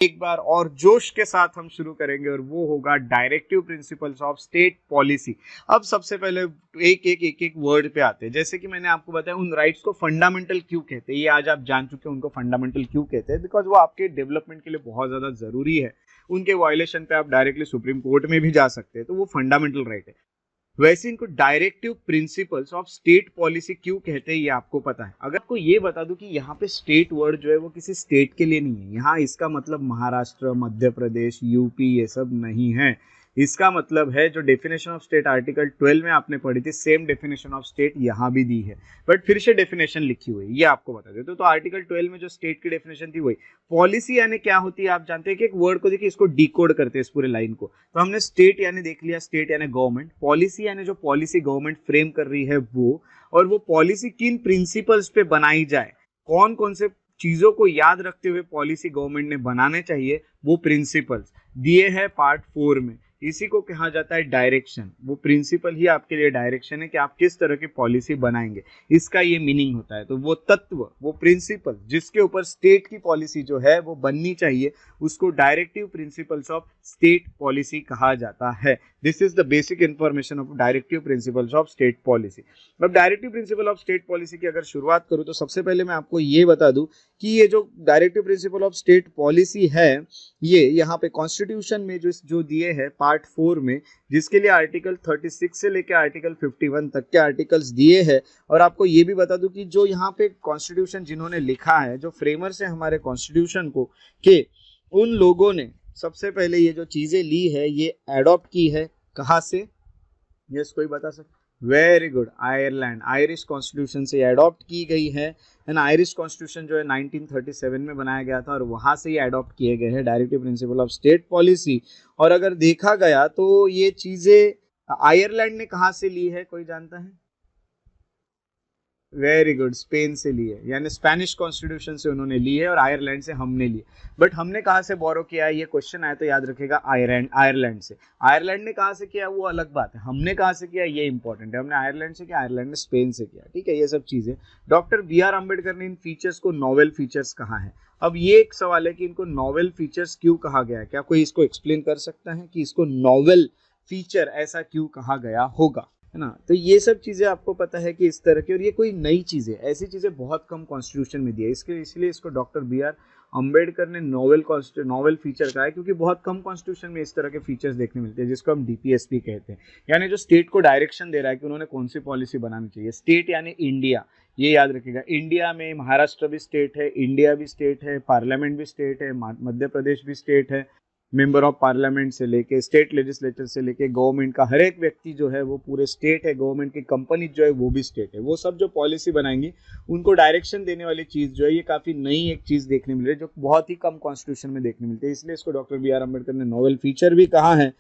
एक बार और जोश के साथ हम शुरू करेंगे और वो होगा directive principles of state policy. अब सबसे पहले एक वर्ड पे आते हैं। जैसे कि मैंने आपको बताया उन राइट्स को फंडामेंटल क्यों कहते हैं, ये आज आप जान चुके हैं उनको फंडामेंटल क्यों कहते हैं, बिकॉज वो आपके डेवलपमेंट के लिए बहुत ज्यादा जरूरी है। उनके वायलेशन पे आप डायरेक्टली सुप्रीम कोर्ट में भी जा सकते हैं, तो वो फंडामेंटल राइट है। वैसे इनको directive principles of state policy क्यों कहते हैं ये आपको पता है? अगर आपको ये बता दूं कि यहाँ पे स्टेट वर्ड जो है वो किसी स्टेट के लिए नहीं है, यहाँ इसका मतलब महाराष्ट्र, मध्य प्रदेश, यूपी ये सब नहीं है। इसका मतलब है जो डेफिनेशन ऑफ स्टेट आर्टिकल 12 में आपने पढ़ी थी, सेम डेफिनेशन ऑफ स्टेट यहाँ भी दी है, बट फिर से डेफिनेशन लिखी हुई है, ये आपको बता देते। तो आर्टिकल 12 में जो स्टेट की डेफिनेशन थी वही। पॉलिसी यानी क्या होती है आप जानते हैं कि एक वर्ड को देखिए, इसको डिकोड करते हैं इस पूरे लाइन को। तो हमने स्टेट यानी देख लिया, स्टेट यानी गवर्नमेंट, पॉलिसी यानी जो पॉलिसी गवर्नमेंट फ्रेम कर रही है वो, और वो पॉलिसी किन प्रिंसिपल्स पे बनाई जाए, कौन कौन से चीजों को याद रखते हुए पॉलिसी गवर्नमेंट ने बनाने चाहिए, वो प्रिंसिपल्स दिए हैं पार्ट 4 में। इसी को कहा जाता है डायरेक्शन। वो प्रिंसिपल ही आपके लिए डायरेक्शन है कि आप किस तरह की पॉलिसी बनाएंगे, इसका ये मीनिंग होता है। तो वो तत्व, वो प्रिंसिपल जिसके ऊपर स्टेट की पॉलिसी जो है वो बननी चाहिए, उसको directive principles of state policy कहा जाता है। This is the basic information of directive principles of state policy. अब directive principle of state policy की अगर शुरुआत करूं तो सबसे पहले मैं आपको ये बता दूं कि ये जो directive principle of state policy है, ये यहाँ पे कॉन्स्टिट्यूशन में जो दिए हैं पार्ट 4 में, जिसके लिए आर्टिकल 36 से लेकर आर्टिकल 51 तक के आर्टिकल्स दिए हैं। और आपको ये भी बता दूं कि जो यहाँ पे कॉन्स्टिट्यूशन जिन्होंने लिखा है, जो फ्रेमर्स है हमारे कॉन्स्टिट्यूशन को, के उन लोगों ने सबसे पहले ये जो चीजें ली है ये एडॉप्ट की है। कहाँ से? यस, कोई बता सकता? Very good, Ireland, Irish constitution से एडॉप्ट की गई है। एंड आयरिश कॉन्स्टिट्यूशन जो है 1937 में बनाया गया था और वहां से ये एडॉप्ट किए गए हैं directive principle of state policy. और अगर देखा गया तो ये चीजें आयरलैंड ने कहाँ से ली है, कोई जानता है? वेरी गुड, स्पेन से ली है, यानी स्पेनिश कॉन्स्टिट्यूशन से उन्होंने ली है और आयरलैंड से हमने ली। बट हमने कहाँ से बोरो किया है, ये क्वेश्चन आया तो याद रखेगा, आयरलैंड से। आयरलैंड ने कहाँ से किया वो अलग बात है, हमने कहाँ से किया ये इंपॉर्टेंट है। हमने आयरलैंड से किया, आयरलैंड ने स्पेन से किया, ठीक है, ये सब चीजें। डॉक्टर बी आर अम्बेडकर ने इन फीचर्स को नॉवेल फीचर्स कहा है। अब ये एक सवाल है कि इनको नॉवेल फीचर्स क्यों कहा गया है, क्या कोई इसको एक्सप्लेन कर सकता है कि इसको नॉवेल फीचर ऐसा क्यों कहा गया होगा, है ना? तो ये सब चीजें आपको पता है कि इस तरह की, और ये कोई नई चीजें, ऐसी चीजें बहुत कम कॉन्स्टिट्यूशन में दी है, इसलिए इसको डॉक्टर बी आर अम्बेडकर ने नॉवेल फीचर कहा है, क्योंकि बहुत कम कॉन्स्टिट्यूशन में इस तरह के फीचर्स देखने मिलते हैं, जिसको हम डीपीएसपी कहते हैं। यानी जो स्टेट को डायरेक्शन दे रहा है कि उन्होंने कौन सी पॉलिसी बनानी चाहिए। स्टेट यानी इंडिया, ये याद रखिएगा। इंडिया में महाराष्ट्र भी स्टेट है, इंडिया भी स्टेट है, पार्लियामेंट भी स्टेट है, मध्य प्रदेश भी स्टेट है, मेंबर ऑफ पार्लियामेंट से लेके स्टेट लेजिस्लेचर से लेके गवर्नमेंट का हर एक व्यक्ति जो है वो पूरे स्टेट है। गवर्नमेंट की कंपनी जो है वो भी स्टेट है। वो सब जो पॉलिसी बनाएंगी उनको डायरेक्शन देने वाली चीज जो है, ये काफी नई एक चीज देखने मिल रही है, जो बहुत ही कम कॉन्स्टिट्यूशन में देखने मिलती है। इसलिए इसको डॉक्टर बी आर अम्बेडकर ने नोवेल फीचर भी कहा है।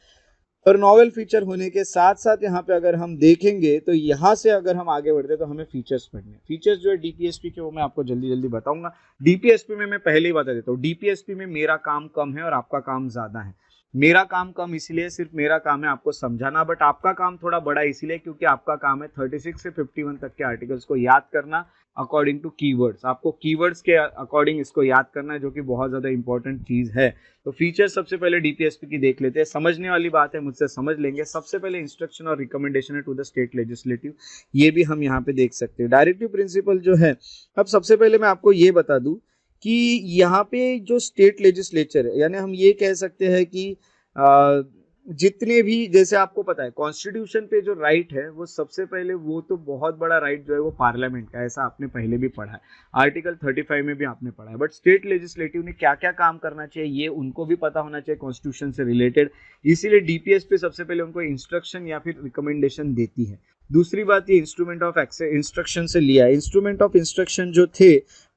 और नॉवेल फीचर होने के साथ साथ यहाँ पे अगर हम देखेंगे तो यहाँ से अगर हम आगे बढ़ते तो हमें फीचर्स पढ़ने, फीचर्स जो है डीपीएसपी के, वो मैं आपको जल्दी जल्दी बताऊंगा। डीपीएसपी में मैं पहले ही बता देता हूँ, डीपीएसपी में मेरा काम कम है और आपका काम ज्यादा है। मेरा काम कम इसलिए, सिर्फ मेरा काम है आपको समझाना, बट आपका काम थोड़ा बड़ा इसलिए क्योंकि आपका काम है 36 से 51 तक के आर्टिकल्स को याद करना अकॉर्डिंग टू कीवर्ड्स। आपको कीवर्ड्स के अकॉर्डिंग इसको याद करना है, जो कि बहुत ज्यादा इंपॉर्टेंट चीज है। तो फीचर्स सबसे पहले डीपीएसपी की देख लेते हैं, समझने वाली बात है, मुझसे समझ लेंगे। सबसे पहले इंस्ट्रक्शन और रिकमेंडेशन है टू द स्टेट लेजिस्लेटिव, ये भी हम यहाँ पे देख सकते हैं। डायरेक्टिव प्रिंसिपल जो है, अब सबसे पहले मैं आपको ये बता दूं कि यहाँ पे जो स्टेट लेजिस्लेचर है, यानी हम ये कह सकते हैं कि जितने भी, जैसे आपको पता है कॉन्स्टिट्यूशन पे जो राइट है, वो सबसे पहले, वो तो बहुत बड़ा राइट जो है वो पार्लियामेंट का है, ऐसा आपने पहले भी पढ़ा है, आर्टिकल 35 में भी आपने पढ़ा है। बट स्टेट लेजिस्लेटिव ने क्या क्या काम करना चाहिए ये उनको भी पता होना चाहिए कॉन्स्टिट्यूशन से रिलेटेड, इसीलिए डीपीएस पे सबसे पहले उनको इंस्ट्रक्शन या फिर रिकमेंडेशन देती है। दूसरी बात, ये इंस्ट्रूमेंट ऑफ इंस्ट्रक्शन से लिया है। इंस्ट्रूमेंट ऑफ इंस्ट्रक्शन जो थे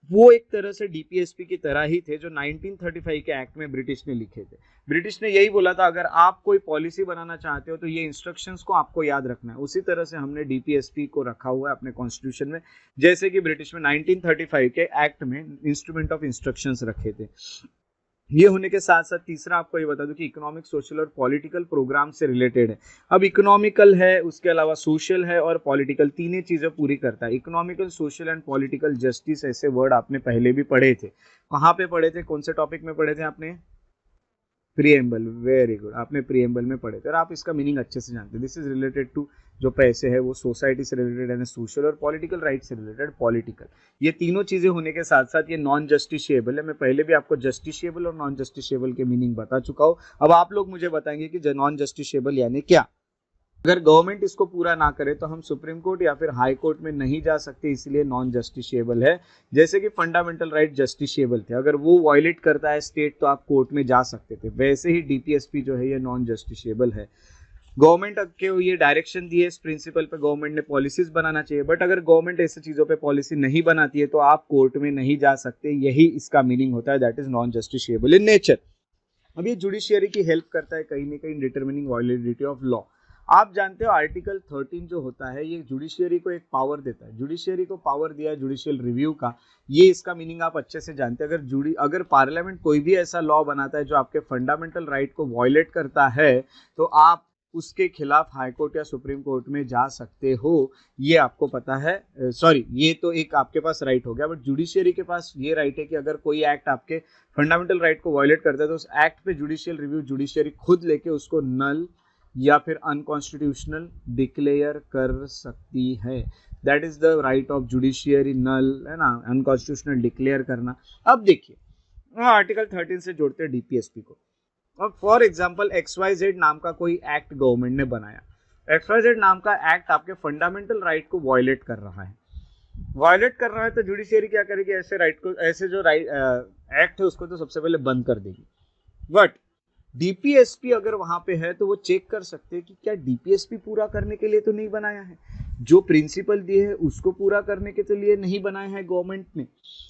वो एक तरह से डीपीएसपी की तरह ही थे, जो 1935 के एक्ट में ब्रिटिश ने लिखे थे। ब्रिटिश ने यही बोला था, अगर आप कोई पॉलिसी बनाना चाहते हो तो ये इंस्ट्रक्शंस को आपको याद रखना है। उसी तरह से हमने डीपीएसपी को रखा हुआ है अपने कॉन्स्टिट्यूशन में, जैसे कि ब्रिटिश में 1935 के एक्ट में इंस्ट्रूमेंट ऑफ इंस्ट्रक्शंस रखे थे। ये होने के साथ साथ तीसरा आपको ये बता दूं कि इकोनॉमिक, सोशल और पॉलिटिकल प्रोग्राम से रिलेटेड है। अब इकोनॉमिकल है, उसके अलावा सोशल है और पॉलिटिकल, तीनों चीजें पूरी करता है। Economical, social and political justice ऐसे वर्ड आपने पहले भी पढ़े थे। कहाँ पे पढ़े थे, कौन से टॉपिक में पढ़े थे आपने? प्रीएम्बल, वेरी गुड, आपने प्रीएम्बल में पढ़े थे और आप इसका मीनिंग अच्छे से जानते हैं। दिस इज रिलेटेड टू, जो पैसे है वो सोसाइटी से रिलेटेड है, सोशल और पॉलिटिकल राइट से रिलेटेड पॉलिटिकल। ये तीनों चीजें होने के साथ साथ ये नॉन जस्टिशिएबल है। मैं पहले भी आपको जस्टिशिएबल और नॉन जस्टिशिएबल के मीनिंग बता चुका हूँ। अब आप लोग मुझे बताएंगे कि नॉन जस्टिशिएबल यानी क्या। अगर गवर्नमेंट इसको पूरा ना करे तो हम सुप्रीम कोर्ट या फिर हाई कोर्ट में नहीं जा सकते, इसलिए नॉन जस्टिशिएबल है। जैसे कि फंडामेंटल राइट जस्टिशिएबल थे, अगर वो वायलेट करता है स्टेट तो आप कोर्ट में जा सकते थे, वैसे ही डीपीएसपी जो है ये नॉन जस्टिशिएबल है। गवर्नमेंट के ये डायरेक्शन दिए, इस प्रिंसिपल पे गवर्नमेंट ने पॉलिसीज बनाना चाहिए, बट अगर गवर्नमेंट ऐसी चीजों पे पॉलिसी नहीं बनाती है तो आप कोर्ट में नहीं जा सकते, यही इसका मीनिंग होता है, that is non justiciable in nature. अब ये जुडिशियरी की हेल्प करता है कहीं ना कहीं डिटर्मिनिंग वैलिडिटी ऑफ लॉ। आप जानते हो आर्टिकल 13 जो होता है ये जुडिशियरी को एक पावर देता है, जुडिशियरी को पावर दिया है जुडिशियल रिव्यू का। ये इसका मीनिंग आप अच्छे से जानते हैं। अगर पार्लियामेंट कोई भी ऐसा लॉ बनाता है जो आपके फंडामेंटल राइट को वायलेट करता है तो आप उसके खिलाफ हाई कोर्ट या सुप्रीम कोर्ट में जा सकते हो, ये आपको पता है। सॉरी, ये तो एक आपके पास राइट हो गया, बट जुडिशियरी के पास ये राइट है कि अगर कोई एक्ट आपके फंडामेंटल राइट को वायलेट करता है तो उस एक्ट पे जुडिशियल रिव्यू जुडिशियरी खुद लेके उसको नल या फिर अनकॉन्स्टिट्यूशनल डिक्लेयर कर सकती है। That is the right of judiciary, null है ना, अनकॉन्स्टिट्यूशनल डिक्लेयर करना। अब देखिए आर्टिकल 13 से जोड़ते हैं डीपीएसपी को। अब फॉर एग्जाम्पल XYZ नाम का कोई एक्ट गवर्नमेंट ने बनाया, XYZ नाम का एक्ट आपके फंडामेंटल राइट को वायलेट कर रहा है, तो जुडिशियरी क्या करेगी, ऐसे राइट को, ऐसे जो राइट एक्ट है उसको तो सबसे पहले बंद कर देगी। बट डीपीएसपी अगर वहां पे है तो वो चेक कर सकते हैं कि क्या डीपीएसपी पूरा करने के लिए तो नहीं बनाया है, जो प्रिंसिपल दिए है उसको पूरा करने के तो लिए नहीं बनाया है गवर्नमेंट ने।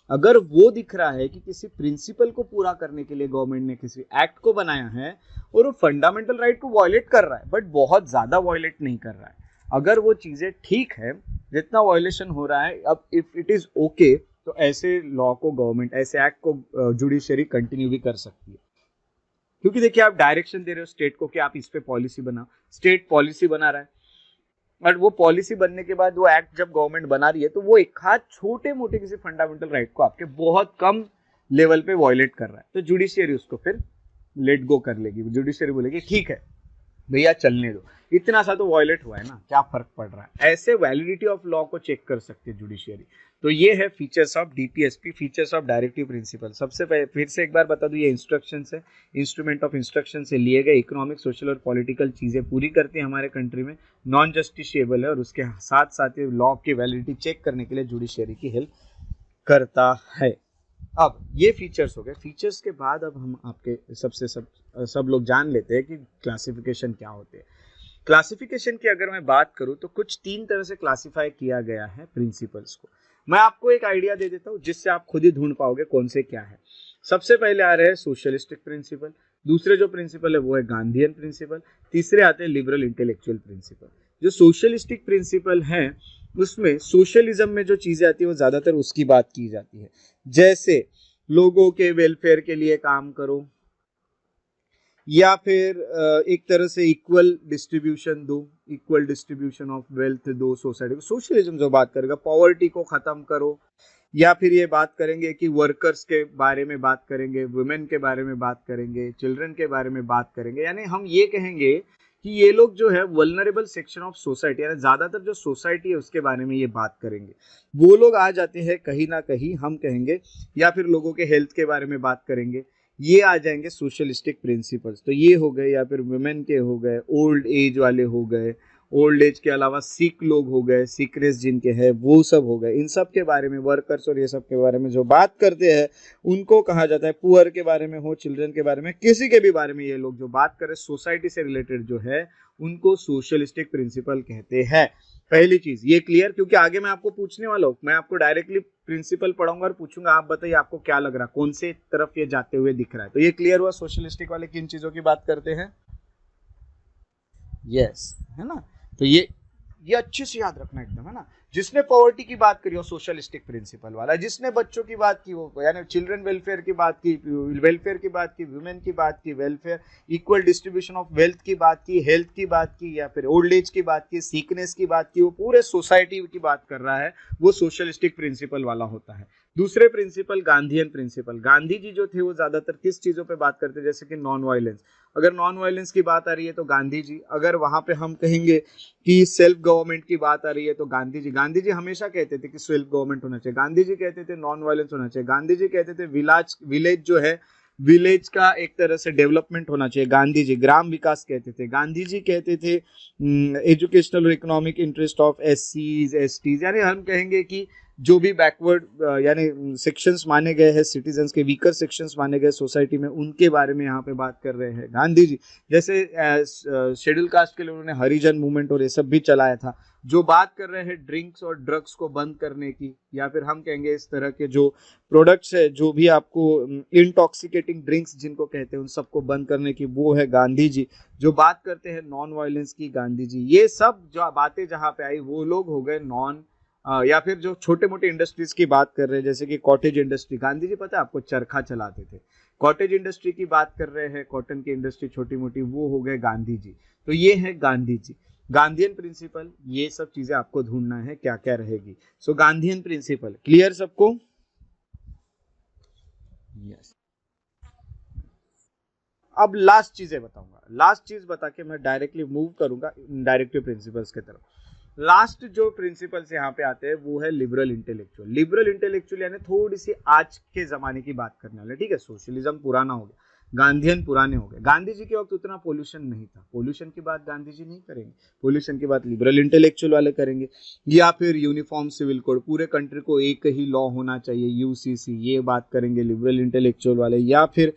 अगर वो दिख रहा है कि किसी प्रिंसिपल को पूरा करने के लिए गवर्नमेंट ने किसी एक्ट को बनाया है और वो फंडामेंटल राइट को वायलेट कर रहा है बट बहुत ज्यादा वायलेट नहीं कर रहा है, अगर वो चीजें ठीक है, जितना वायलेशन हो रहा है, अब इफ इट इज ओके, तो ऐसे लॉ को गवर्नमेंट, ऐसे एक्ट को जुडिशियरी कंटिन्यू भी कर सकती है। क्योंकि देखिए आप डायरेक्शन दे रहे हो स्टेट को कि आप इस पे पॉलिसी बनाओ, स्टेट पॉलिसी बना रहा है, बट वो पॉलिसी बनने के बाद वो एक्ट जब गवर्नमेंट बना रही है तो वो एक हाथ छोटे मोटे किसी फंडामेंटल राइट को आपके बहुत कम लेवल पे वायलेट कर रहा है, तो जुडिशियरी उसको फिर लेट गो कर लेगी। जुडिशियरी बोलेगी ठीक है भैया चलने दो, इतना सा तो वायलेट हुआ है ना, क्या फर्क पड़ रहा है। ऐसे वैलिडिटी ऑफ लॉ को चेक कर सकते हैं जुडिशियरी। तो ये है features of DPSP, features of directive principle. सबसे पहले फिर से एक बार बता दूं, ये इंस्ट्रक्शंस है, इंस्ट्रूमेंट ऑफ इंस्ट्रक्शन से लिए गए, इकोनॉमिक, सोशल और पॉलिटिकल चीजें पूरी करते हैं हमारे कंट्री में, नॉन जस्टिशिएबल है और उसके साथ साथ ये लॉ की वैलिडिटी चेक करने के लिए जुडिशियरी की हेल्प करता है। अब ये फीचर्स हो गए। फीचर्स के बाद अब हम आपके सब लोग जान लेते हैं कि क्लासिफिकेशन क्या होते हैं। क्लासिफिकेशन की अगर मैं बात करूं तो कुछ 3 तरह से क्लासिफाई किया गया है प्रिंसिपल्स को। मैं आपको एक आइडिया दे देता हूं जिससे आप खुद ही ढूंढ पाओगे कौन से क्या है। सबसे पहले आ रहे हैं सोशलिस्टिक प्रिंसिपल, दूसरे जो प्रिंसिपल है वो है गांधीयन प्रिंसिपल, तीसरे आते हैं लिबरल इंटेलेक्चुअल प्रिंसिपल। जो सोशलिस्टिक प्रिंसिपल है उसमें सोशलिज्म में जो चीजें आती है वो ज्यादातर उसकी बात की जाती है, जैसे लोगों के वेलफेयर के लिए काम करो, या फिर एक तरह से इक्वल डिस्ट्रीब्यूशन दो, इक्वल डिस्ट्रीब्यूशन ऑफ वेल्थ दो सोसाइटी को। सोशलिज्म जो बात करेगा पॉवर्टी को खत्म करो, या फिर ये बात करेंगे कि वर्कर्स के बारे में बात करेंगे, वुमेन के बारे में बात करेंगे, चिल्ड्रन के बारे में बात करेंगे। यानी हम ये कहेंगे कि ये लोग जो है वल्नरेबल सेक्शन ऑफ सोसाइटी, यानी ज्यादातर जो सोसाइटी है उसके बारे में ये बात करेंगे। वो लोग आ जाते हैं कहीं ना कहीं, हम कहेंगे, या फिर लोगों के हेल्थ के बारे में बात करेंगे, ये आ जाएंगे सोशलिस्टिक प्रिंसिपल्स। तो ये हो गए, या फिर वुमेन के हो गए, ओल्ड एज वाले हो गए, ओल्ड एज के अलावा सिक लोग हो गए, सिकनेस जिनके है वो सब हो गए, इन सब के बारे में, वर्कर्स और ये सब के बारे में जो बात करते हैं उनको कहा जाता है। पुअर के बारे में हो, चिल्ड्रन के बारे में, किसी के भी बारे में ये लोग जो बात करें सोसाइटी से रिलेटेड जो है उनको सोशलिस्टिक प्रिंसिपल कहते हैं। पहली चीज ये क्लियर, क्योंकि आगे मैं आपको पूछने वाला हूँ, मैं आपको डायरेक्टली प्रिंसिपल पढ़ाऊंगा और पूछूंगा आप बताइए आपको क्या लग रहा है, कौन से तरफ ये जाते हुए दिख रहा है। तो ये क्लियर हुआ सोशलिस्टिक वाले किन चीजों की बात करते हैं। यस, है ना। तो ये ये अच्छे से याद रखना एकदम, है ना। जिसने पॉवर्टी की बात करी वो सोशलिस्टिक प्रिंसिपल वाला, जिसने बच्चों की बात की वो यानी चिल्ड्रन वेलफेयर की बात की, वुमेन की बात की, welfare, equal distribution of wealth की बात की, हेल्थ की बात की, या फिर ओल्ड एज की बात की, सीकनेस की बात की, वो पूरे सोसाइटी की बात कर रहा है, वो सोशलिस्टिक प्रिंसिपल वाला होता है। दूसरे principal Gandhian principal, Gandhi ji जो थे वो ज्यादातर किस चीजों पे बात करते, जैसे कि नॉन वायलेंस, अगर नॉन वायलेंस की बात आ रही है तो गांधी जी, अगर वहां पे हम कहेंगे कि सेल्फ गवर्नमेंट की बात आ रही है तो गांधी जी हमेशा कहते थे कि सेल्फ गवर्नमेंट होना चाहिए, गांधी जी कहते थे नॉन वायलेंस होना चाहिए, गांधी जी कहते थे विलेज जो है विलेज का एक तरह से डेवलपमेंट होना चाहिए, गांधी जी ग्राम विकास कहते थे, गांधी जी कहते थे एजुकेशनल और इकोनॉमिक इंटरेस्ट ऑफ एससीज एसटीज, यानी हम कहेंगे कि जो भी बैकवर्ड यानी सेक्शंस माने गए हैं, सिटीजन्स के वीकर सेक्शंस माने गए सोसाइटी में, उनके बारे में यहाँ पे बात कर रहे हैं गांधी जी। जैसे शेड्यूल कास्ट के लिए उन्होंने हरिजन मूवमेंट और ये सब भी चलाया था। जो बात कर रहे हैं ड्रिंक्स और ड्रग्स को बंद करने की, या फिर हम कहेंगे इस तरह के जो प्रोडक्ट्स है जो भी आपको इंटॉक्सिकेटिंग ड्रिंक्स जिनको कहते हैं उन सबको बंद करने की, वो है गांधी जी। जो बात करते हैं नॉन वायलेंस की, गांधी जी। ये सब जो बातें जहाँ पे आई वो लोग हो गए नॉन या फिर जो छोटे मोटे इंडस्ट्रीज की बात कर रहे हैं, जैसे कि कॉटेज इंडस्ट्री, गांधी जी पता है आपको चरखा चलाते थे। कॉटेज इंडस्ट्री की बात कर रहे हैं, कॉटन की इंडस्ट्री छोटी मोटी, वो हो गए गांधी जी। तो ये है गांधी जी, गांधीयन प्रिंसिपल। ये सब चीजें आपको ढूंढना है क्या क्या रहेगी। सो गांधीयन प्रिंसिपल क्लियर सबको? यस। अब लास्ट चीजें बताऊंगा, लास्ट चीज बता के मैं डायरेक्टली मूव करूंगा डायरेक्टिव प्रिंसिपल्स की तरफ। लास्ट जो प्रिंसिपल्स यहाँ पे आते हैं वो है लिबरल इंटेलेक्चुअल। लिबरल इंटेलेक्चुअल यानी थोड़ी सी आज के जमाने की बात करने वाले, ठीक है। सोशलिज्म पुराना हो गया, गांधीयन पुराने हो गए। गांधी जी के वक्त उतना पोल्यूशन नहीं था, पोल्यूशन की बात गांधी जी नहीं करेंगे, पोल्यूशन की बात लिबरल इंटेलेक्चुअल वाले करेंगे। या फिर यूनिफॉर्म सिविल कोड, पूरे कंट्री को एक ही लॉ होना चाहिए, यूसीसी, ये बात करेंगे लिबरल इंटेलेक्चुअल वाले। या फिर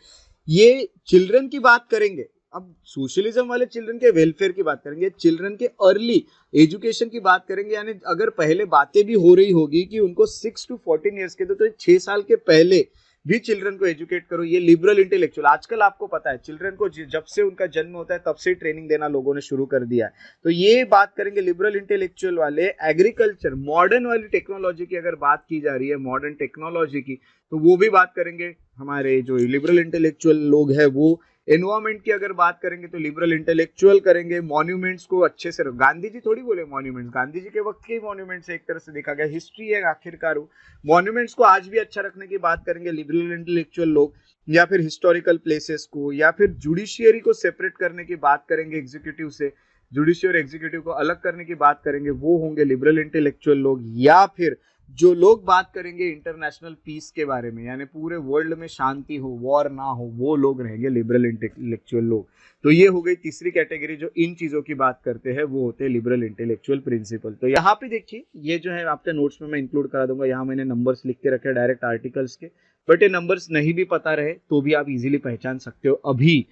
ये चिल्ड्रन की बात करेंगे, अब सोशलिज्म वाले चिल्ड्रन के वेलफेयर की बात करेंगे, चिल्ड्रन के अर्ली एजुकेशन की बात करेंगे। यानी अगर पहले बातें भी हो रही होगी कि उनको 6 to 14 ईयर्स के तो 6 साल के पहले भी चिल्ड्रन को एजुकेट करो, ये लिबरल इंटेलेक्चुअल। आजकल आपको पता है चिल्ड्रन को जब से उनका जन्म होता है तब से ट्रेनिंग देना लोगों ने शुरू कर दिया है। तो ये बात करेंगे लिबरल इंटेलेक्चुअल वाले। एग्रीकल्चर, मॉडर्न वाली टेक्नोलॉजी की अगर बात की जा रही है, मॉडर्न टेक्नोलॉजी की, तो वो भी बात करेंगे हमारे जो लिबरल इंटेलेक्चुअल लोग हैं वो। एनवायरमेंट की अगर बात करेंगे तो लिबरल इंटेलेक्चुअल करेंगे। मॉन्यूमेंट्स को अच्छे से, गांधी जी थोड़ी बोले मॉन्यूमेंट्स, गांधी जी के वक्त के मॉन्यूमेंट्स एक तरह से देखा गया, हिस्ट्री है आखिरकार। मॉन्यूमेंट्स को आज भी अच्छा रखने की बात करेंगे लिबरल इंटेलेक्चुअल लोग। या फिर हिस्टोरिकल प्लेसेस को, या फिर जुडिशियरी को सेपरेट करने की बात करेंगे एग्जीक्यूटिव से, जुडिशियरी एग्जीक्यूटिव को अलग करने की बात करेंगे, वो होंगे लिबरल इंटेलेक्चुअल लोग। या फिर जो लोग बात करेंगे इंटरनेशनल पीस के बारे में, यानी पूरे वर्ल्ड में शांति हो, वॉर ना हो, वो लोग रहेंगे लिबरल इंटेलेक्चुअल लोग। तो ये हो गई तीसरी कैटेगरी, जो इन चीजों की बात करते हैं वो होते हैं लिबरल इंटेलेक्चुअल प्रिंसिपल। तो यहाँ पे देखिए, ये जो है आपके नोट्स में मैं इंक्लूड करा दूंगा, यहाँ मैंने नंबर्स लिख के रखे डायरेक्ट आर्टिकल्स के, बट ये नंबर्स नहीं भी पता रहे तो भी आप इजीली पहचान सकते हो अभी,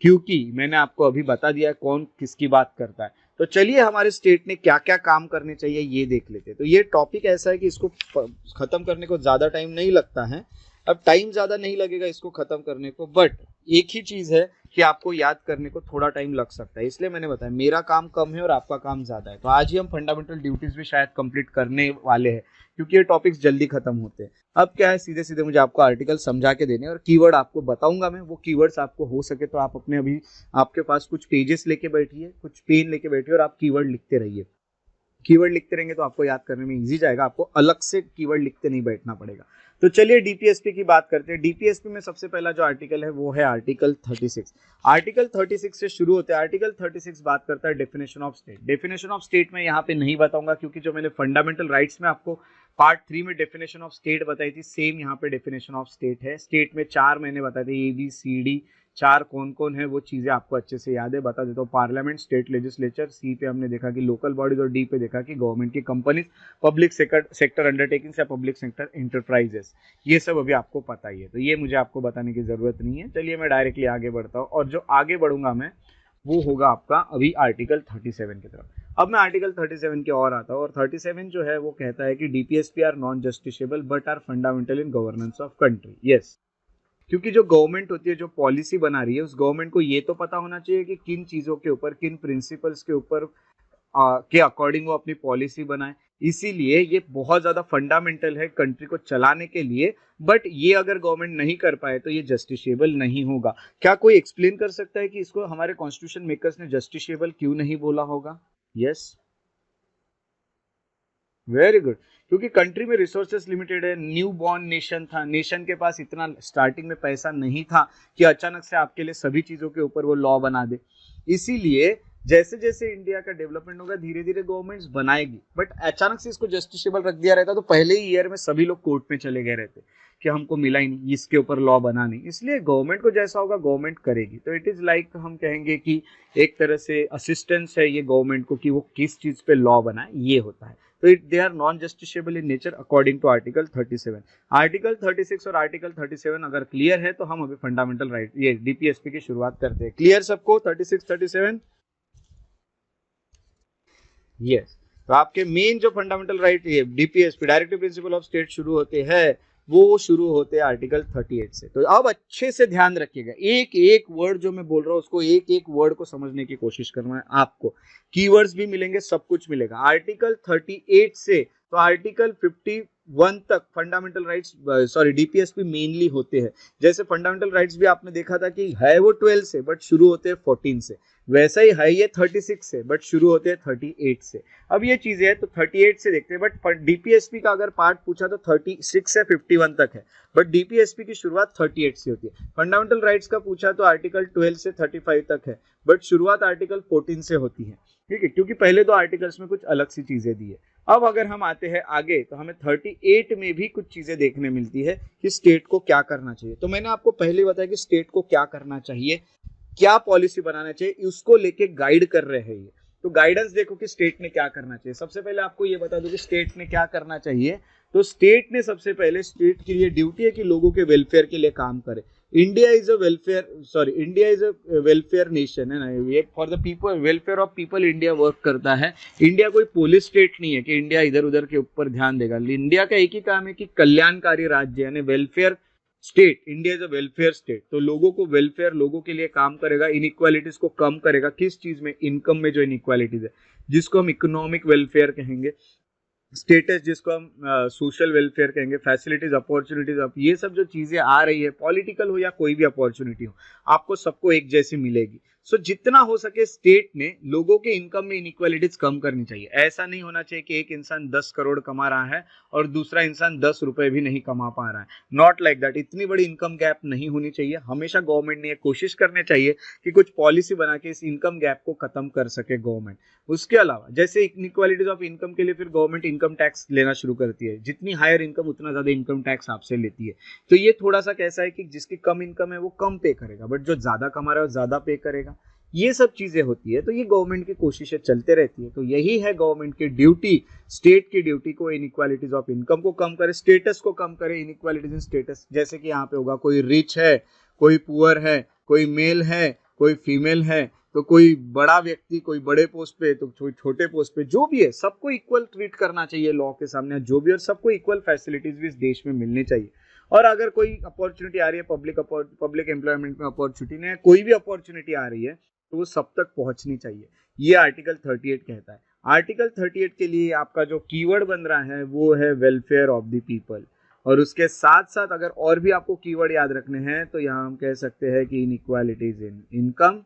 क्योंकि मैंने आपको अभी बता दिया है कौन किसकी बात करता है। तो चलिए हमारे स्टेट ने क्या क्या काम करने चाहिए ये देख लेते हैं। तो ये टॉपिक ऐसा है कि इसको खत्म करने को ज़्यादा टाइम नहीं लगता है, अब टाइम ज़्यादा नहीं लगेगा इसको खत्म करने को, बट एक ही चीज़ है कि आपको याद करने को थोड़ा टाइम लग सकता है, इसलिए मैंने बताया मेरा काम कम है और आपका काम ज़्यादा है। तो आज ही हम फंडामेंटल ड्यूटीज़ भी शायद कंप्लीट करने वाले हैं, क्योंकि ये टॉपिक्स जल्दी खत्म होते हैं। अब क्या है, सीधे सीधे मुझे आपको आर्टिकल समझा के देने और कीवर्ड आपको बताऊंगा मैं। वो कीवर्ड्स आपको हो सके तो आप अपने अभी आपके पास कुछ पेजेस लेके बैठिए, कुछ पेन लेके बैठिए और आप कीवर्ड लिखते रहिए। कीवर्ड लिखते रहेंगे तो आपको याद करने में इजी जाएगा, आपको अलग से कीवर्ड लिखते नहीं बैठना पड़ेगा। तो चलिए डीपीएसपी की बात करते हैं। डीपीएसपी में सबसे पहला जो आर्टिकल है वो है आर्टिकल 36। आर्टिकल 36 से शुरू होते हैं। आर्टिकल 36 बात करता है definition of state. Definition of state में यहाँ पे नहीं बताऊंगा, क्योंकि जो मैंने फंडामेंटल राइट्स में आपको पार्ट 3 में डेफिनेशन ऑफ स्टेट बताई थी, सेम यहाँ पे डेफिनेशन ऑफ स्टेट है। स्टेट में 4 मैंने बताए थे, ABCD, 4 कौन कौन है वो चीजें आपको अच्छे से याद है, बता देता हूँ। पार्लियामेंट, स्टेट लेजिस्लेचर, सी पे हमने देखा कि लोकल बॉडीज, और डी पे देखा कि गवर्नमेंट की कंपनीज, पब्लिक सेक्टर अंडरटेकिंग्स या पब्लिक सेक्टर एंटरप्राइजेस, ये सब अभी आपको पता ही है, तो ये मुझे आपको बताने की जरूरत नहीं है। चलिए मैं डायरेक्टली आगे बढ़ता हूँ, और जो आगे बढ़ूंगा मैं वो होगा आपका अभी आर्टिकल 37 की तरफ। अब मैं आर्टिकल 37 की ओर आता हूँ, और 37 जो है वो कहता है कि DPSP are non justiciable but are fundamental in governance of country. Yes, क्योंकि जो गवर्नमेंट होती है, जो पॉलिसी बना रही है, उस गवर्नमेंट को ये तो पता होना चाहिए कि किन चीज़ों के ऊपर, किन प्रिंसिपल्स के ऊपर के अकॉर्डिंग वो अपनी पॉलिसी बनाए। इसीलिए ये बहुत ज्यादा फंडामेंटल है कंट्री को चलाने के लिए, बट ये अगर गवर्नमेंट नहीं कर पाए तो ये जस्टिसेबल नहीं होगा। क्या कोई एक्सप्लेन कर सकता है कि इसको हमारे कॉन्स्टिट्यूशन मेकर्स ने जस्टिसेबल क्यों नहीं बोला होगा? Yes, very good. क्योंकि कंट्री में रिसोर्सेस लिमिटेड है, न्यू बॉर्न नेशन था, नेशन के पास इतना स्टार्टिंग में पैसा नहीं था कि अचानक से आपके लिए सभी चीजों के ऊपर वो लॉ बना दे। इसीलिए जैसे जैसे इंडिया का डेवलपमेंट होगा धीरे धीरे गवर्नमेंट्स बनाएगी, बट अचानक से इसको जस्टिसेबल रख दिया रहता तो पहले ही ईयर में सभी लोग कोर्ट में चले गए रहते कि हमको मिला ही नहीं, इसके ऊपर लॉ बना नहीं। इसलिए गवर्नमेंट को जैसा होगा गवर्नमेंट करेगी। तो इट इज लाइक हम कहेंगे कि एक तरह से असिस्टेंस है ये गवर्नमेंट को कि वो किस चीज पे लॉ बनाए, ये होता है। तो they are non justiciable in nature according to article 37। Article 36 और आर्टिकल 37 अगर क्लियर है तो हम अभी फंडामेंटल राइट ये डीपीएसपी की शुरुआत करते हैं। क्लियर सबको 36 37? यस। तो आपके मेन जो फंडामेंटल राइट ये DPSP directive principle of state शुरू होते हैं, वो शुरू होते हैं आर्टिकल 38 से। तो अब अच्छे से ध्यान रखिएगा, एक एक वर्ड जो मैं बोल रहा हूँ उसको एक एक वर्ड को समझने की कोशिश करना है आपको। कीवर्ड्स भी मिलेंगे, सब कुछ मिलेगा। आर्टिकल 38 से तो आर्टिकल 51 तक fundamental rights sorry DPSP mainly होते हैं। जैसे फंडामेंटल राइट्स भी आपने देखा था कि है वो 12 से बट शुरू होते हैं 14 से, वैसा ही है ये 36 से बट शुरू होते हैं 38 से। अब ये चीजें है तो 38 से देखते हैं, बट डीपीएसपी का अगर पार्ट पूछा तो 36 से 51 तक है, बट डीपीएसपी की शुरुआत 38 से होती है। फंडामेंटल राइट्स का पूछा तो आर्टिकल 12 से 35 तक है, बट शुरुआत आर्टिकल 14 से होती है। ठीक है, क्योंकि पहले दो आर्टिकल्स में कुछ अलग सी चीजें दी है। अब अगर हम आते हैं आगे तो हमें 38 में भी कुछ चीजें देखने मिलती है कि स्टेट को क्या करना चाहिए। तो मैंने आपको पहले बताया कि स्टेट को क्या करना चाहिए, क्या पॉलिसी बनाना चाहिए, उसको लेके गाइड कर रहे हैं ये। तो गाइडेंस देखो कि स्टेट ने क्या करना चाहिए। सबसे पहले आपको ये बता दूं कि स्टेट ने क्या करना चाहिए। तो स्टेट ने सबसे पहले स्टेट की ये ड्यूटी है कि लोगों के वेलफेयर के लिए काम करे। India is a welfare nation है ना, ये for the people welfare of people India work करता है। इंडिया कोई पुलिस स्टेट नहीं है कि इंडिया इधर उधर के ऊपर ध्यान देगा। इंडिया का एक ही काम है कि कल्याणकारी राज्य यानी welfare state. India is a welfare state, तो लोगों को वेलफेयर, लोगों के लिए काम करेगा, इनइक्वालिटीज को कम करेगा। किस चीज में? इनकम में जो इनइक्वालिटीज है, जिसको हम इकोनॉमिक वेलफेयर कहेंगे, स्टेटस जिसको हम सोशल वेलफेयर कहेंगे, फैसिलिटीज, अपॉर्चुनिटीज। अब ये सब जो चीजें आ रही है, पॉलिटिकल हो या कोई भी अपॉर्चुनिटी हो, आपको सबको एक जैसी मिलेगी। सो जितना हो सके स्टेट ने लोगों के इनकम में इनइक्वालिटीज कम करनी चाहिए। ऐसा नहीं होना चाहिए कि एक इंसान 10 करोड़ कमा रहा है और दूसरा इंसान 10 रुपए भी नहीं कमा पा रहा है। Not like that. इतनी बड़ी इनकम गैप नहीं होनी चाहिए। हमेशा गवर्नमेंट ने कोशिश करनी चाहिए कि कुछ पॉलिसी बना के इस इनकम गैप को खत्म कर सके गवर्नमेंट। उसके अलावा जैसे इनइक्वालिटीज ऑफ इनकम के लिए फिर गवर्नमेंट इनकम टैक्स लेना शुरू करती है। जितनी हायर इनकम उतना ज्यादा इनकम टैक्स आपसे लेती है। तो ये थोड़ा सा कैसा है कि जिसकी कम इनकम है वो कम पे करेगा, बट जो ज्यादा कमा रहा है वो ज्यादा पे करेगा। ये सब चीजें होती है। तो ये गवर्नमेंट की कोशिशें चलते रहती है। तो यही है गवर्नमेंट की ड्यूटी, स्टेट की ड्यूटी को इनइक्वालिटीज ऑफ इनकम को कम करे, स्टेटस को कम करे, इनइक्वालिटीज इन स्टेटस। जैसे कि यहाँ पे होगा कोई रिच है, कोई पुअर है, कोई मेल है, कोई फीमेल है, तो कोई बड़ा व्यक्ति कोई बड़े पोस्ट पे तो कोई छोटे पोस्ट पे, जो भी है सबको इक्वल ट्रीट करना चाहिए लॉ के सामने, जो भी, और सबको इक्वल फैसिलिटीज भी इस देश में मिलनी चाहिए। और अगर कोई अपॉर्चुनिटी आ रही है, पब्लिक एम्प्लॉयमेंट में अपॉर्चुनिटी नहीं है, कोई भी अपॉर्चुनिटी आ रही है तो वो सब तक पहुंचनी चाहिए। ये आर्टिकल 38 कहता है। आर्टिकल 38 के लिए आपका जो कीवर्ड बन रहा है वो है वेलफेयर ऑफ द पीपल। और उसके साथ साथ अगर और भी आपको कीवर्ड याद रखने हैं तो यहाँ हम कह सकते हैं कि inequalities in income,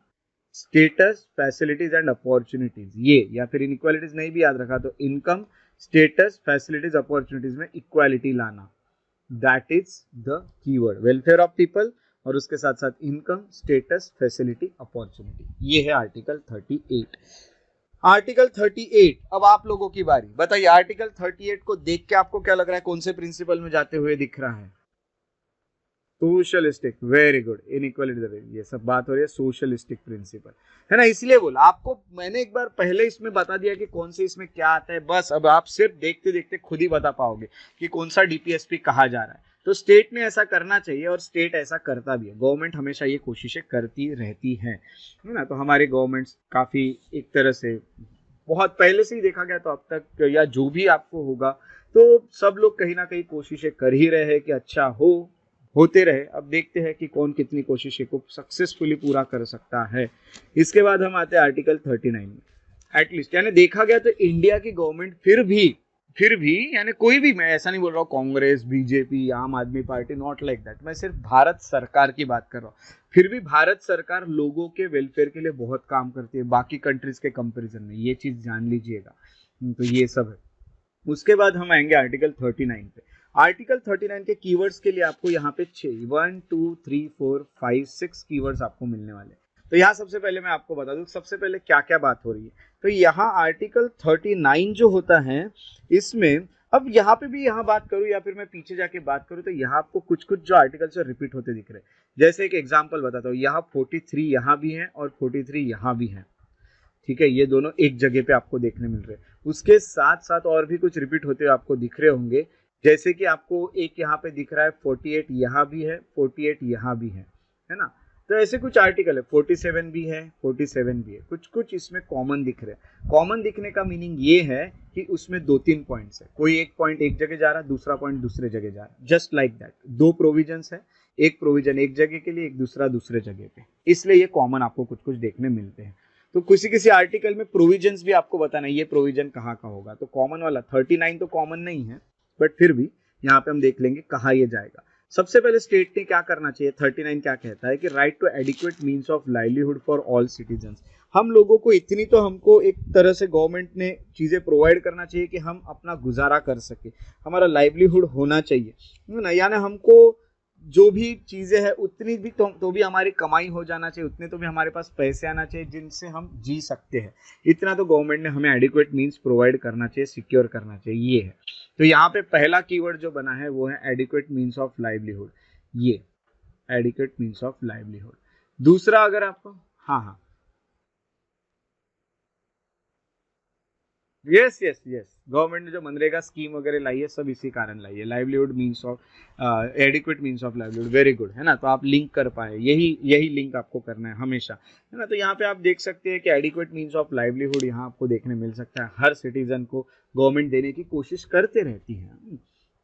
status, facilities and opportunities. ये, या फिर इनइक्वालिटीज नहीं भी याद रखा तो इनकम, स्टेटस, फैसिलिटीज, अपॉर्चुनिटीज में इक्वालिटी लाना, that is the keyword. Welfare of people और उसके साथ साथ इनकम, स्टेटस, फैसिलिटी, अपॉर्चुनिटी। ये है आर्टिकल 38। आर्टिकल 38। अब आप लोगों की बारी, बताइए आर्टिकल 38 को देख के आपको क्या लग रहा है, कौन से प्रिंसिपल में जाते हुए दिख रहा है? Socialistic, very good. इनइक्वालिटी, ये सब बात हो रही है सोशलिस्टिक प्रिंसिपल, है ना। इसलिए बोला आपको मैंने एक बार पहले इसमें बता दिया कि कौन से इसमें क्या आता है। बस अब आप सिर्फ देखते देखते खुद ही बता पाओगे कि कौन सा डीपीएसपी कहा जा रहा है। तो स्टेट ने ऐसा करना चाहिए और स्टेट ऐसा करता भी है। गवर्नमेंट हमेशा ये कोशिशें करती रहती है ना। तो हमारे गवर्नमेंट्स काफी एक तरह से बहुत पहले से ही देखा गया तो अब तक, या जो भी आपको होगा, तो सब लोग कहीं ना कहीं कोशिशें कर ही रहे हैं कि अच्छा होते रहे। अब देखते हैं कि कौन कितनी कोशिशें को सक्सेसफुली पूरा कर सकता है। इसके बाद हम आते हैं आर्टिकल 39 में। एटलीस्ट, यानी देखा गया तो इंडिया की गवर्नमेंट फिर भी यानी कोई भी, मैं ऐसा नहीं बोल रहा हूँ कांग्रेस, बीजेपी, आम आदमी पार्टी, नॉट लाइक दैट, मैं सिर्फ भारत सरकार की बात कर रहा हूँ। फिर भी भारत सरकार लोगों के वेलफेयर के लिए बहुत काम करती है बाकी कंट्रीज के कंपैरिजन में, ये चीज जान लीजिएगा। तो ये सब है। उसके बाद हम आएंगे आर्टिकल 39 पे। आर्टिकल 39 के कीवर्ड्स के लिए आपको यहाँ पे 1 2 3 4 5 6 कीवर्ड्स आपको मिलने वाले। तो यहाँ सबसे पहले मैं आपको बता दूं सबसे पहले क्या क्या बात हो रही है। तो यहाँ आर्टिकल 39 जो होता है इसमें, अब यहाँ पे भी यहाँ बात करूँ या फिर मैं पीछे जाके बात करूँ, तो यहाँ आपको कुछ कुछ जो आर्टिकल से रिपीट होते दिख रहे हैं। जैसे एक एग्जाम्पल बताता हूँ, यहाँ 43 यहाँ भी है और 43 यहाँ भी है, ठीक है, ये दोनों एक जगह पे आपको देखने मिल रहे हैं। उसके साथ साथ और भी कुछ रिपीट होते हुए आपको दिख रहे होंगे, जैसे कि आपको एक यहाँ पे दिख रहा है 48 यहाँ भी है, 48 यहाँ भी है ना। तो ऐसे कुछ आर्टिकल है, 47 भी है, 47 भी है, कुछ कुछ इसमें कॉमन दिख रहे हैं। कॉमन दिखने का मीनिंग ये है कि उसमें 2-3 पॉइंट्स है, कोई एक पॉइंट एक जगह जा रहा है, दूसरा पॉइंट दूसरे जगह जा रहा है, जस्ट लाइक दैट। 2 प्रोविजंस है, एक प्रोविजन एक जगह के लिए, एक दूसरा दूसरे जगह पे, इसलिए ये कॉमन आपको कुछ कुछ देखने मिलते हैं। तो किसी किसी आर्टिकल में प्रोविजंस भी आपको बताना है ये प्रोविजन कहाँ का होगा। तो कॉमन वाला 39 तो कॉमन नहीं है, बट फिर भी यहाँ पे हम देख लेंगे कहाँ ये जाएगा। सबसे पहले स्टेट ने क्या करना चाहिए, 39 क्या कहता है कि right to adequate means of livelihood for all citizens. हम लोगों को इतनी तो हमको एक तरह से गवर्नमेंट ने चीजें प्रोवाइड करना चाहिए कि हम अपना गुजारा कर सके, हमारा लाइवलीहुड होना चाहिए ना, यानी हमको जो भी चीजें हैं उतनी भी तो भी हमारी कमाई हो जाना चाहिए, उतने तो भी हमारे पास पैसे आना चाहिए जिनसे हम जी सकते हैं। इतना तो गवर्नमेंट ने हमें एडिक्वेट मीन्स प्रोवाइड करना चाहिए, सिक्योर करना चाहिए, ये है। तो यहाँ पे पहला कीवर्ड जो बना है वो है एडिक्वेट मीन्स ऑफ लाइवलीहुड, ये एडिक्वेट मीन्स ऑफ लाइवलीहुड। दूसरा अगर आपको, हाँ, यस यस यस, गवर्नमेंट ने जो मनरेगा स्कीम वगैरह लाई है सब इसी कारण लाई है, livelihood means of adequate means of livelihood, very good, है ना। तो आप लिंक कर पाए, यही लिंक आपको करना है हमेशा, है ना। तो यहाँ पे आप देख सकते हैं कि एडिक्वेट मीन्स ऑफ लाइवलीहुड यहाँ आपको देखने मिल सकता है, हर सिटीजन को गवर्नमेंट देने की कोशिश करते रहती है।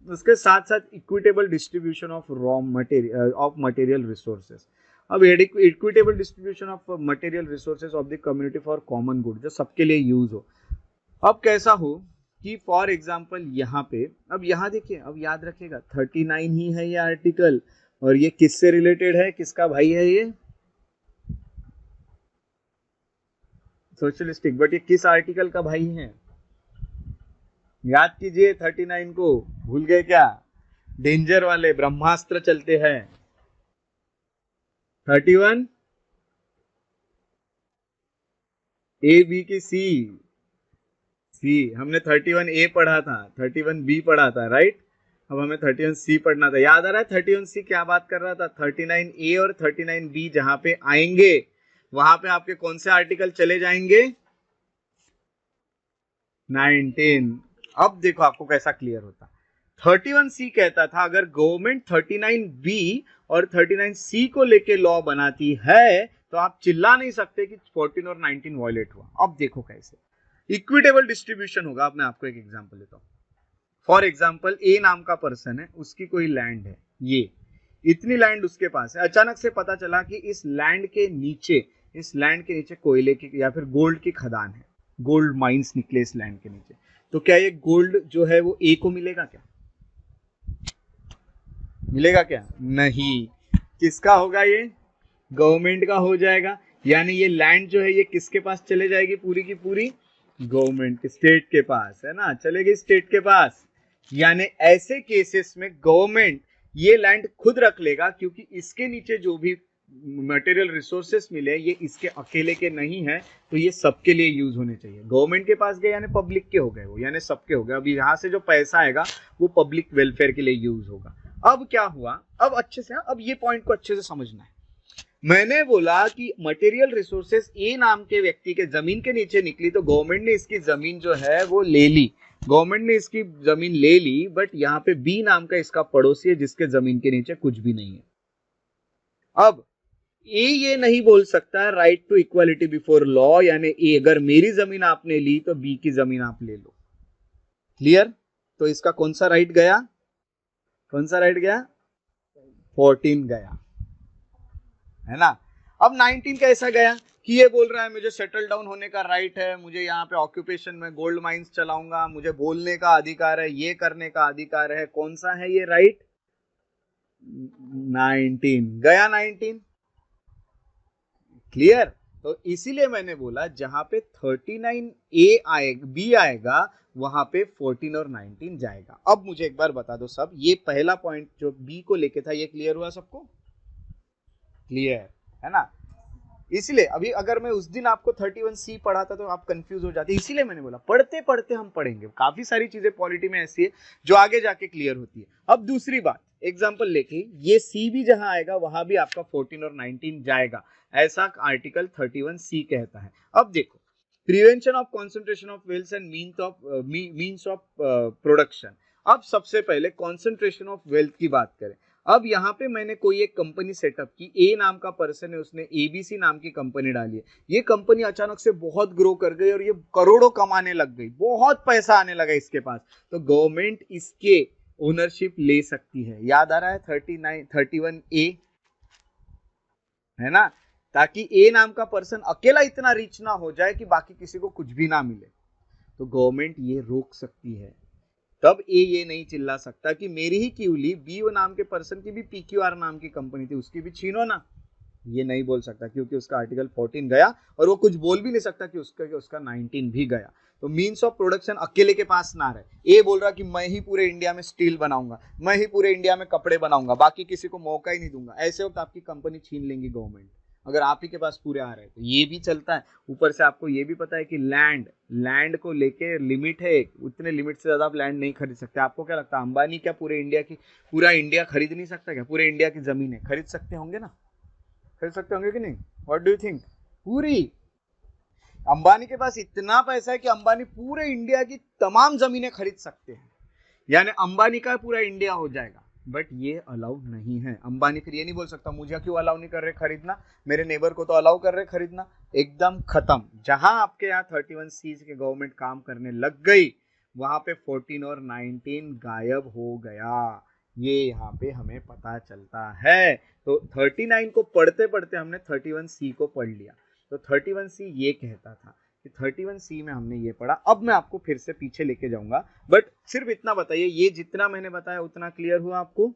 उसके साथ साथ equitable distribution of raw material of material resources. अब equitable distribution of material resources of the community for common good, जो सबके लिए यूज हो। अब कैसा हो कि फॉर एग्जाम्पल यहाँ पे, अब यहाँ देखिए, अब याद रखिएगा 39 ही है ये आर्टिकल, और ये किससे रिलेटेड है, किसका भाई है ये, सोशलिस्टिक, बट ये किस आर्टिकल का भाई है, याद कीजिए 39 को, भूल गए क्या, डेंजर वाले ब्रह्मास्त्र चलते हैं 31 ए बी की सी, हमने 31A पढ़ा था, 31B पढ़ा था, राइट। अब हमें 31C पढ़ना था, याद आ रहा है 31C क्या बात कर रहा था, 39A और 39B जहां पे आएंगे वहां पे आपके कौन से आर्टिकल चले जाएंगे, 19। अब देखो आपको कैसा क्लियर होता। 31C कहता था अगर गवर्नमेंट 39B और 39C को लेके लॉ बनाती है तो आप चिल्ला नहीं सकते कि 14 और 19 वायलेट हुआ। अब देखो कैसे इक्विटेबल डिस्ट्रीब्यूशन होगा। अब मैं आपको एक एग्जांपल देता हूं। फॉर एग्जांपल ए नाम का पर्सन है, उसकी कोई लैंड है, ये इतनी लैंड उसके पास है, अचानक से पता चला कि इस लैंड के नीचे कोयले की या फिर गोल्ड की खदान है, गोल्ड माइंस निकले इस लैंड के नीचे। तो क्या ये गोल्ड जो है वो ए को मिलेगा क्या, मिलेगा क्या, नहीं। किसका होगा ये, गवर्नमेंट का हो जाएगा। यानी ये लैंड जो है ये किसके पास चले जाएगी, पूरी की पूरी गवर्नमेंट, स्टेट के पास, है ना, चलेगी स्टेट के पास। यानी ऐसे केसेस में गवर्नमेंट ये लैंड खुद रख लेगा, क्योंकि इसके नीचे जो भी मटेरियल रिसोर्सेस मिले ये इसके अकेले के नहीं है, तो ये सबके लिए यूज होने चाहिए। गवर्नमेंट के पास गए यानी पब्लिक के हो गए वो, यानी सबके हो गए। अब यहाँ से जो पैसा आएगा वो पब्लिक वेलफेयर के लिए यूज होगा। अब क्या हुआ, अब अच्छे से, अब ये पॉइंट को अच्छे से समझना है। मैंने बोला कि मटेरियल रिसोर्सेस ए नाम के व्यक्ति के जमीन के नीचे निकली, तो गवर्नमेंट ने इसकी जमीन जो है वो ले ली, गवर्नमेंट ने इसकी जमीन ले ली। बट यहाँ पे बी नाम का इसका पड़ोसी है जिसके जमीन के नीचे कुछ भी नहीं है। अब ए ये नहीं बोल सकता right to equality before law, यानी ए अगर मेरी जमीन आपने ली तो बी की जमीन आप ले लो। क्लियर। तो इसका कौन सा राइट गया, कौन सा राइट गया, 14 गया, है ना। अब 19 कैसा गया कि ये बोल रहा है मुझे सेटल डाउन होने का राइट है, मुझे यहाँ पे ऑक्यूपेशन में गोल्ड माइंस चलाऊंगा, मुझे बोलने का अधिकार है, ये करने का अधिकार है। कौन सा है ये राइट? 19 गया। 19 क्लियर। तो इसीलिए मैंने बोला जहां पे 39 ए आएगा, बी आएगा, वहां पे 14 और 19 जाएगा। अब मुझे एक बार बता दो सब, ये पहला पॉइंट जो बी को लेके था, ये क्लियर हुआ सबको? क्लियर है ना? इसलिए अभी अगर मैं उस दिन आपको 31C पढ़ाता तो आप कंफ्यूज हो जाते, इसीलिए मैंने बोला पढ़ते पढ़ते हम पढ़ेंगे। काफी सारी चीजें पॉलिटी में ऐसी है जो आगे जाके क्लियर होती है। अब दूसरी बात, एग्जांपल लेके ये सी भी जहां आएगा वहां भी आपका 14 और 19 जाएगा, ऐसा आर्टिकल 31C कहता है। अब देखो, prevention of concentration of wealth and means of production. अब सबसे पहले कॉन्सेंट्रेशन ऑफ वेल्थ की बात करें। अब यहाँ पे मैंने कोई एक कंपनी सेटअप की, ए नाम का पर्सन है, उसने एबीसी नाम की कंपनी डाली है। ये कंपनी अचानक से बहुत ग्रो कर गई और ये करोड़ों कमाने लग गई, बहुत पैसा आने लगा इसके पास। तो गवर्नमेंट इसके ओनरशिप ले सकती है। याद आ रहा है 31A है ना? ताकि ए नाम का पर्सन अकेला इतना रिच ना हो जाए कि बाकी किसी को कुछ भी ना मिले, तो गवर्नमेंट ये रोक सकती है। तब ये नहीं चिल्ला सकता कि मेरी ही क्यों ली, बी नाम के पर्सन की भी पीक्यूआर नाम की कंपनी थी, उसकी भी छीनो ना। ये नहीं बोल सकता क्योंकि उसका आर्टिकल 14 गया, और वो कुछ बोल भी नहीं सकता कि उसका 19 भी गया। तो मीन्स ऑफ प्रोडक्शन अकेले के पास ना रहे। ए बोल रहा कि मैं ही पूरे इंडिया में स्टील बनाऊंगा, मैं ही पूरे इंडिया में कपड़े बनाऊंगा, बाकी किसी को मौका ही नहीं दूंगा। ऐसे वक्त आपकी कंपनी छीन लेंगी गवर्नमेंट, अगर आप ही के पास पूरे आ रहे हैं। तो ये भी चलता है। ऊपर से आपको ये भी पता है कि लैंड को लेके लिमिट है, उतने लिमिट से ज्यादा आप लैंड नहीं खरीद सकते। आपको क्या लगता है अंबानी क्या पूरा इंडिया खरीद नहीं सकता क्या? पूरे इंडिया की जमीन है, खरीद सकते होंगे ना? खरीद सकते होंगे कि नहीं? What do you think? पूरी अंबानी के पास इतना पैसा है कि अंबानी पूरे इंडिया की तमाम जमीनें खरीद सकते हैं, यानी अंबानी का पूरा इंडिया हो जाएगा। बट ये अलाउ नहीं है। अंबानी फिर ये नहीं बोल सकता मुझे क्यों अलाउ नहीं कर रहे खरीदना, मेरे नेबर को तो अलाउ कर रहे खरीदना। एकदम खत्म। जहां आपके यहाँ 31C के गवर्नमेंट काम करने लग गई, वहां पे 14 और 19 गायब हो गया। ये यहाँ पे हमें पता चलता है। तो 39 को पढ़ते पढ़ते हमने 31C को पढ़ लिया। तो 31C ये कहता था कि 31C में हमने ये पढ़ा। अब मैं आपको फिर से पीछे लेके जाऊंगा, बट सिर्फ इतना बताइए, ये जितना मैंने बताया उतना क्लियर हुआ आपको?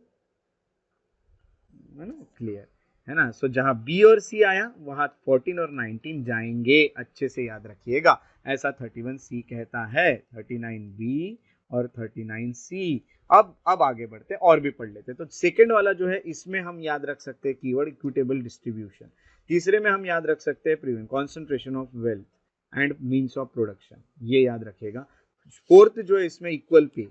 है ना? क्लियर है ना? सो जहां बी और सी आया वहां 14 और 19 जाएंगे, अच्छे से याद रखिएगा। ऐसा 31C कहता है, 39B और 39C। अब आगे बढ़ते और भी पढ़ लेते। तो सेकंड वाला जो है, इसमें हम याद रख सकते हैं कीवर्ड इक्विटेबल डिस्ट्रीब्यूशन। तीसरे में हम याद रख सकते हैं prevent concentration of wealth and means of production, ये याद रखेगा। फोर्थ जो है इसमें इक्वल पे,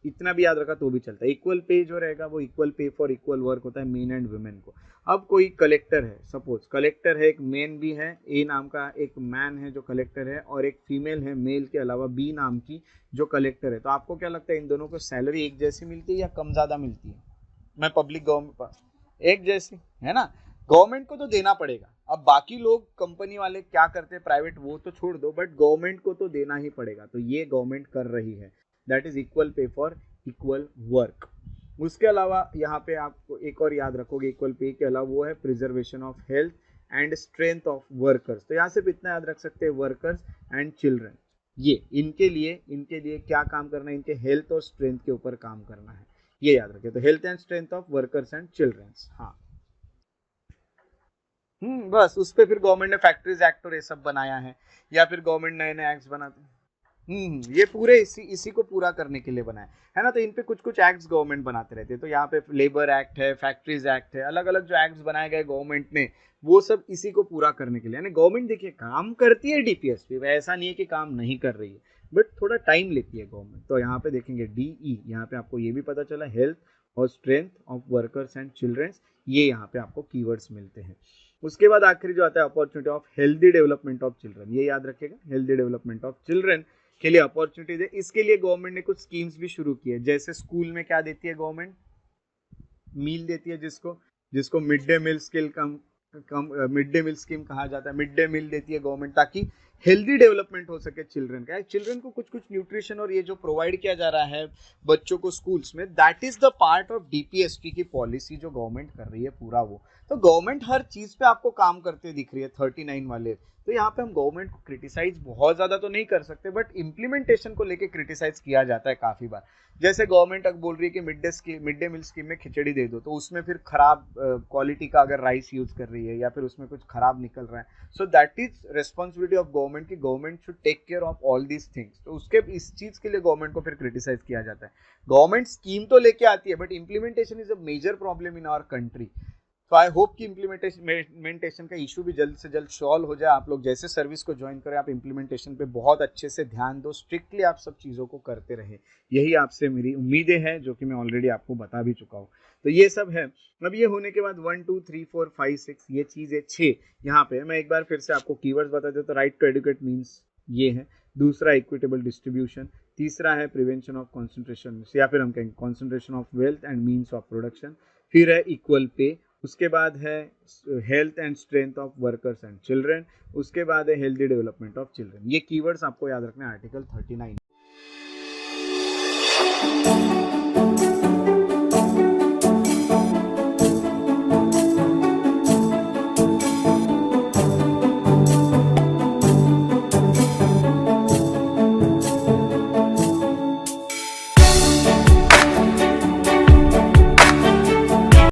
इतना भी याद रखा तो भी चलता है। इक्वल पे जो रहेगा वो equal pay for equal work होता है मेन एंड वुमेन को। अब कोई कलेक्टर है, सपोज कलेक्टर है, एक मेन भी है, ए नाम का एक मैन है जो कलेक्टर है, और एक फीमेल है मेल के अलावा बी नाम की जो कलेक्टर है। तो आपको क्या लगता है इन दोनों को सैलरी एक जैसी मिलती है या कम ज्यादा मिलती है? मैं पब्लिक गवर्नमेंट एक जैसी है ना? गवर्नमेंट को तो देना पड़ेगा। अब बाकी लोग कंपनी वाले क्या करते हैं प्राइवेट, वो तो छोड़ दो, बट गवर्नमेंट को तो देना ही पड़ेगा। तो ये गवर्नमेंट कर रही है, that is equal pay for equal work. उसके अलावा यहाँ पे आपको एक और याद रखोगे इक्वल पे के अलावा, वो है preservation of health and strength of workers. तो यहाँ सिर्फ इतना याद रख सकते हैं, वर्कर्स एंड चिल्ड्रन, ये इनके लिए क्या काम करना है, इनके हेल्थ और स्ट्रेंथ के ऊपर काम करना है, ये याद रखें। तो health and strength of workers and childrens. हाँ, बस उस पे फिर गवर्नमेंट ने फैक्ट्रीज एक्ट और ये सब बनाया है, या फिर गवर्नमेंट नए नए एक्ट्स बनाते हैं। ये पूरे इसी को पूरा करने के लिए बनाए है ना? तो इन पे कुछ कुछ एक्ट्स गवर्नमेंट बनाते रहते हैं। तो यहाँ पे लेबर एक्ट है, फैक्ट्रीज एक्ट है, अलग अलग जो एक्ट्स बनाए गए गवर्नमेंट ने, वो सब इसी को पूरा करने के लिए। यानी गवर्नमेंट देखिए काम करती है डीपीएस पे, ऐसा नहीं है कि काम नहीं कर रही है, बट थोड़ा टाइम लेती है गवर्नमेंट। तो यहाँ पे देखेंगे DE, यहाँ पे आपको ये भी पता चला हेल्थ और strength of workers and childrens, ये यहाँ पे आपको कीवर्ड्स मिलते हैं। उसके बाद आखिरी जो आता है opportunity of healthy development of children, ये याद रखेगा। हेल्दी डेवलपमेंट ऑफ चिल्ड्रन के लिए अपॉर्चुनिटीज है। इसके लिए गवर्नमेंट ने कुछ स्कीम्स भी शुरू की है। जैसे स्कूल में क्या देती है गवर्नमेंट? मील देती है, जिसको mid day meal skill mid day meal scheme कहा जाता है। मिड डे मील देती है गवर्नमेंट, ताकि हेल्दी डेवलपमेंट हो सके चिल्ड्रन का, चिल्ड्रन को कुछ कुछ न्यूट्रिशन और ये जो प्रोवाइड किया जा रहा है बच्चों को स्कूल्स में, that is the part of DPSP की पॉलिसी जो गवर्नमेंट कर रही है पूरा वो। तो गवर्नमेंट हर चीज पे आपको काम करते दिख रही है 39 वाले। तो यहाँ पे हम गवर्नमेंट को क्रिटिसाइज बहुत ज्यादा तो नहीं कर सकते, बट इम्प्लीमेंटेशन को लेके क्रिटिसाइज किया जाता है काफी बार। जैसे गवर्नमेंट अब बोल रही है कि मिड डे मील स्कीम में खिचड़ी दे दो, तो उसमें फिर खराब क्वालिटी का अगर राइस यूज कर रही है या फिर उसमें कुछ खराब निकल रहा है, so that is responsibility of government की government should take care of all these things. तो उसके इस चीज के लिए गवर्नमेंट को फिर क्रिटिसाइज किया जाता है। गवर्नमेंट स्कीम तो लेके आती है but implementation is a major problem in our country. तो आई होप कि इम्प्लीमेंटेशन का इशू भी जल्द से जल्द सॉल्व हो जाए। आप लोग जैसे सर्विस को ज्वाइन करें, आप इम्प्लीमेंटेशन पे बहुत अच्छे से ध्यान दो, स्ट्रिक्टली आप सब चीज़ों को करते रहे, यही आपसे मेरी उम्मीदें हैं, जो कि मैं ऑलरेडी आपको बता भी चुका हूँ। तो ये सब है। अब ये होने के बाद 1 2 3 4 5 6 ये चीज़ें 6 यहाँ पे मैं एक बार फिर से आपको कीवर्ड्स बता देता हूँ। राइट टू एडुकेट मीन्स ये है, दूसरा इक्विटेबल डिस्ट्रीब्यूशन, तीसरा है प्रिवेंशन ऑफ कॉन्सेंट्रेशन या फिर हम कहेंगे concentration of wealth and means of production, फिर है इक्वल पे, उसके बाद है health and strength of workers and children, उसके बाद है हेल्दी डेवलपमेंट ऑफ चिल्ड्रन। ये कीवर्ड्स आपको याद रखना है आर्टिकल 39।